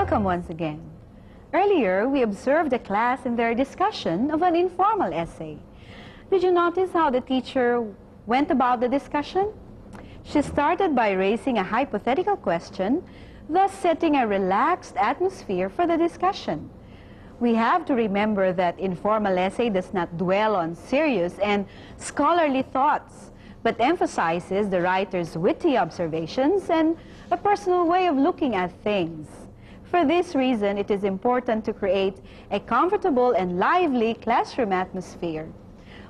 Welcome once again. Earlier, we observed the class in their discussion of an informal essay. Did you notice how the teacher went about the discussion? She started by raising a hypothetical question, thus setting a relaxed atmosphere for the discussion. We have to remember that informal essay does not dwell on serious and scholarly thoughts, but emphasizes the writer's witty observations and a personal way of looking at things. For this reason, it is important to create a comfortable and lively classroom atmosphere.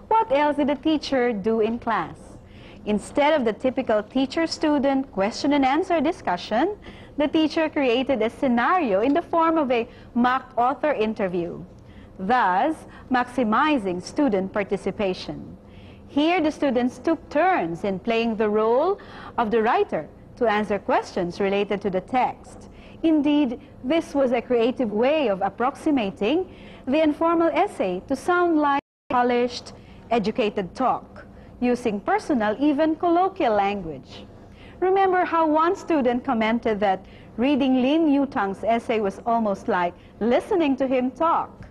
What else did the teacher do in class? Instead of the typical teacher-student question and answer discussion, the teacher created a scenario in the form of a mock author interview, thus maximizing student participation. Here, the students took turns in playing the role of the writer to answer questions related to the text. Indeed, this was a creative way of approximating the informal essay to sound like polished, educated talk, using personal, even colloquial language. Remember how one student commented that reading Lin Yutang's essay was almost like listening to him talk.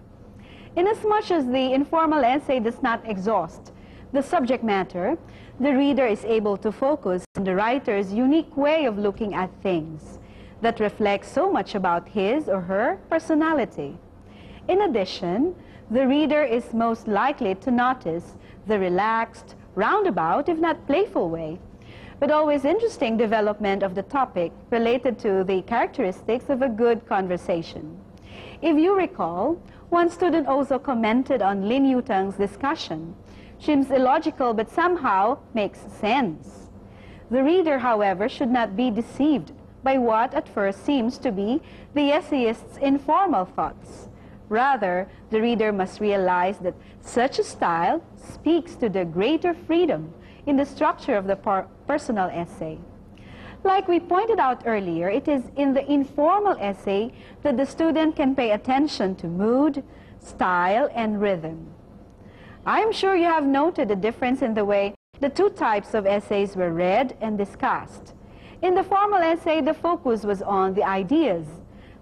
Inasmuch as the informal essay does not exhaust the subject matter, the reader is able to focus on the writer's unique way of looking at things that reflects so much about his or her personality. In addition, the reader is most likely to notice the relaxed, roundabout, if not playful way, but always interesting development of the topic related to the characteristics of a good conversation. If you recall, one student also commented on Lin Yutang's discussion. Seems illogical but somehow makes sense. The reader, however, should not be deceived by what at first seems to be the essayist's informal thoughts. Rather, the reader must realize that such a style speaks to the greater freedom in the structure of the personal essay. Like we pointed out earlier, it is in the informal essay that the student can pay attention to mood, style, and rhythm. I am sure you have noted the difference in the way the two types of essays were read and discussed. In the formal essay, the focus was on the ideas,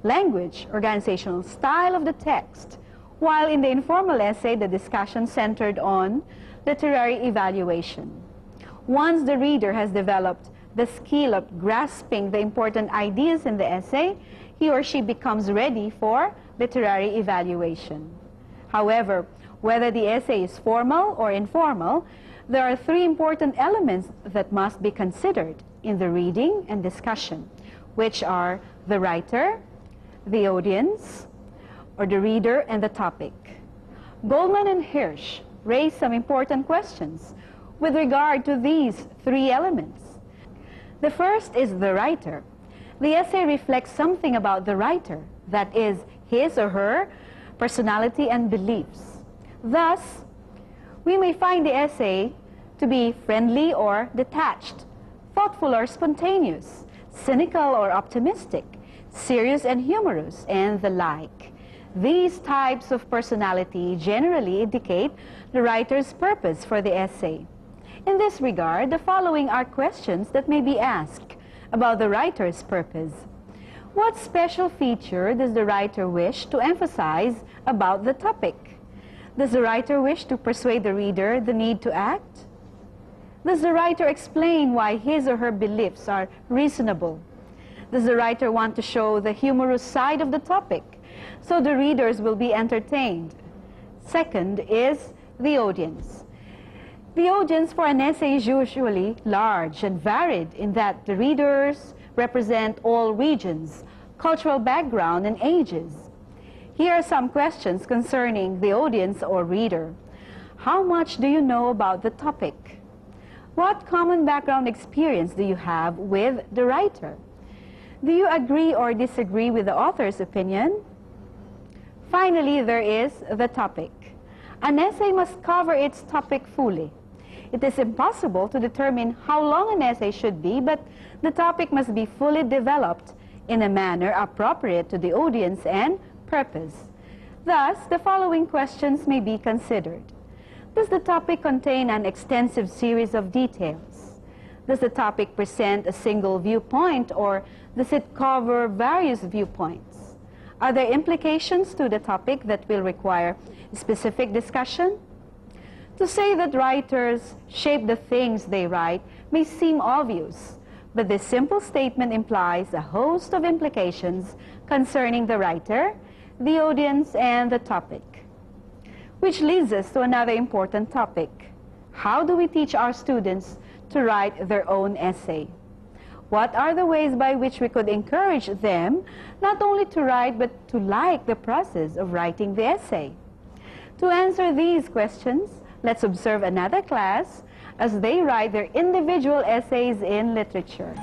language, organizational style of the text, while in the informal essay, the discussion centered on literary evaluation. Once the reader has developed the skill of grasping the important ideas in the essay, he or she becomes ready for literary evaluation. However, whether the essay is formal or informal, there are three important elements that must be considered in the reading and discussion, which are the writer, the audience, or the reader, and the topic. Goldman and Hirsch raised some important questions with regard to these three elements. The first is the writer. The essay reflects something about the writer, that is, his or her personality and beliefs. Thus, we may find the essay to be friendly or detached, thoughtful or spontaneous, cynical or optimistic, serious and humorous, and the like. These types of personality generally indicate the writer's purpose for the essay. In this regard, the following are questions that may be asked about the writer's purpose. What special feature does the writer wish to emphasize about the topic? Does the writer wish to persuade the reader the need to act? Does the writer explain why his or her beliefs are reasonable? Does the writer want to show the humorous side of the topic so the readers will be entertained? Second is the audience. The audience for an essay is usually large and varied in that the readers represent all regions, cultural background, and ages. Here are some questions concerning the audience or reader. How much do you know about the topic? What common background experience do you have with the writer? Do you agree or disagree with the author's opinion? Finally, there is the topic. An essay must cover its topic fully. It is impossible to determine how long an essay should be, but the topic must be fully developed in a manner appropriate to the audience and purpose. Thus, the following questions may be considered. Does the topic contain an extensive series of details? Does the topic present a single viewpoint, or does it cover various viewpoints? Are there implications to the topic that will require specific discussion? To say that writers shape the things they write may seem obvious, but this simple statement implies a host of implications concerning the writer, the audience, and the topic. Which leads us to another important topic. How do we teach our students to write their own essay? What are the ways by which we could encourage them not only to write but to like the process of writing the essay? To answer these questions, let's observe another class as they write their individual essays in literature.